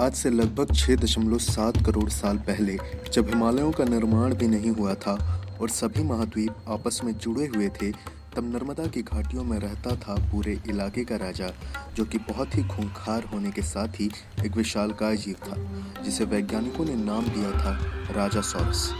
आज से लगभग 6.7 करोड़ साल पहले, जब हिमालयों का निर्माण भी नहीं हुआ था और सभी महाद्वीप आपस में जुड़े हुए थे, तब नर्मदा की घाटियों में रहता था पूरे इलाके का राजा, जो कि बहुत ही खूंखार होने के साथ ही एक विशालकाय जीव था, जिसे वैज्ञानिकों ने नाम दिया था राजासॉरस।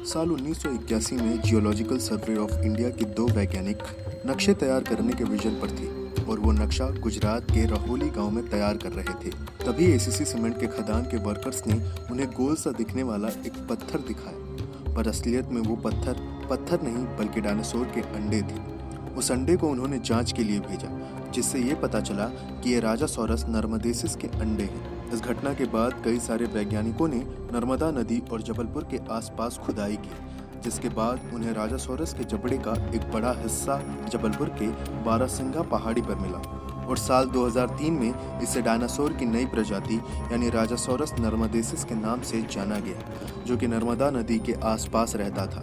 साल 1981 में जियोलॉजिकल सर्वे ऑफ इंडिया के 2 वैज्ञानिक नक्शे तैयार करने के विजन पर थे और वो नक्शा गुजरात के रहोली गांव में तैयार कर रहे थे। तभी एसीसी सीमेंट के खदान के वर्कर्स ने उन्हें गोल सा दिखने वाला एक पत्थर दिखाया, पर असलियत में वो पत्थर नहीं बल्कि डायनासोर के अंडे थे। उस अंडे को उन्होंने जांच के लिए भेजा, जिससे ये पता चला कि ये राजासॉरस नर्मदेसिस के अंडे हैं। इस घटना के बाद कई सारे वैज्ञानिकों ने नर्मदा नदी और जबलपुर के आसपास खुदाई की, जिसके बाद उन्हें राजासॉरस के जबड़े का एक बड़ा हिस्सा जबलपुर के बारासिंगा पहाड़ी पर मिला और साल 2003 में इसे डायनासोर की नई प्रजाति यानी राजासॉरस नर्मदेसिस के नाम से जाना गया, जो कि नर्मदा नदी के आसपास रहता था।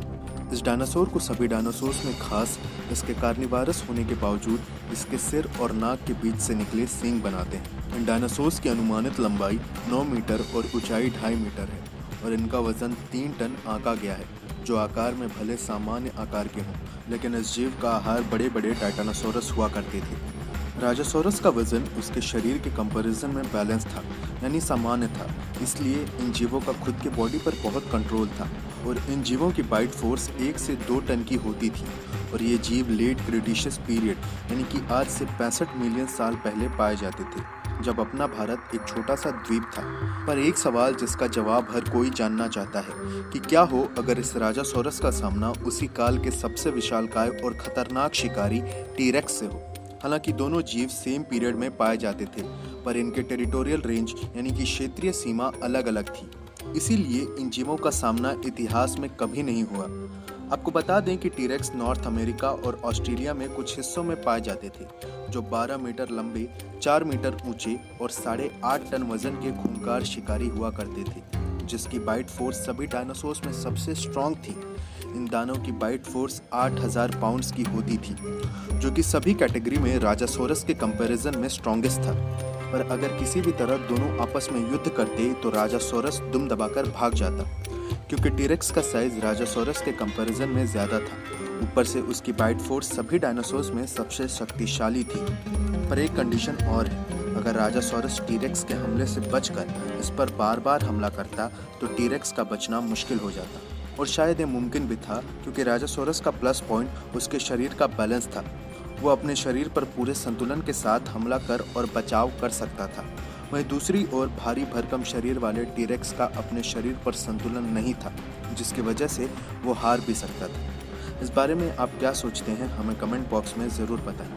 इस डायनासोर को सभी डायनासोर्स में खास इसके कार्निवारस होने के बावजूद इसके सिर और नाक के बीच से निकले सींग बनाते हैं। इन डायनासोर्स की अनुमानित लंबाई 9 मीटर और ऊंचाई 2.5 मीटर है और इनका वजन 3 टन आंका गया है, जो आकार में भले सामान्य आकार के हों, लेकिन इस जीव का आहार बड़े बड़े टाइटानोसोरस हुआ करते थे। राजासोरस का वजन उसके शरीर के कंपैरिजन में बैलेंस था, यानी सामान्य था, इसलिए इन जीवों का खुद के बॉडी पर बहुत कंट्रोल था और इन जीवों की बाइट फोर्स 1 से 2 टन की होती थी और ये जीव लेट क्रिटेशियस पीरियड यानी कि आज से 65 मिलियन साल पहले पाए जाते थे, जब अपना भारत एक छोटा सा द्वीप था। पर एक सवाल जिसका जवाब हर कोई जानना चाहता है कि क्या हो अगर इस राजासॉरस का सामना उसी काल के सबसे विशालकाय और खतरनाक शिकारी टीरेक्स से हो। हालांकि दोनों जीव सेम पीरियड में पाए जाते थे, पर इनके टेरिटोरियल रेंज यानी कि क्षेत्रीय सीमा अलग अलग थी, इसीलिए इन जीवों का सामना इतिहास में कभी नहीं हुआ। आपको बता दें कि टीरेक्स नॉर्थ अमेरिका और ऑस्ट्रेलिया में कुछ हिस्सों में पाए जाते थे, जो 12 मीटर लंबे, 4 मीटर ऊंचे और 8.5 टन वजन के खूंखार शिकारी हुआ करते थे, जिसकी बाइट फोर्स सभी डायनासोर्स में सबसे स्ट्रॉन्ग थी। इन दानों की बाइट फोर्स 8000 पाउंड्स की होती थी, जो कि सभी कैटेगरी में राजासोरस के कंपैरिजन में स्ट्रॉन्गेस्ट था। पर अगर किसी भी तरह दोनों आपस में युद्ध करते तो राजासोरस दुम दबाकर भाग जाता, क्योंकि टीरेक्स का साइज राजासोरस के कंपैरिजन में ज़्यादा था। ऊपर से उसकी बाइट फोर्स सभी डायनासोर्स में सबसे शक्तिशाली थी। पर एक कंडीशन और है, अगर राजासोरस टीरेक्स के हमले से बचकर इस पर बार बार हमला करता तो टीरेक्स का बचना मुश्किल हो जाता, और शायद ये मुमकिन भी था, क्योंकि राजासोरस का प्लस पॉइंट उसके शरीर का बैलेंस था। वो अपने शरीर पर पूरे संतुलन के साथ हमला कर और बचाव कर सकता था। वहीं दूसरी ओर भारी भरकम शरीर वाले टीरेक्स का अपने शरीर पर संतुलन नहीं था, जिसकी वजह से वो हार भी सकता था। इस बारे में आप क्या सोचते हैं, हमें कमेंट बॉक्स में ज़रूर बताएं।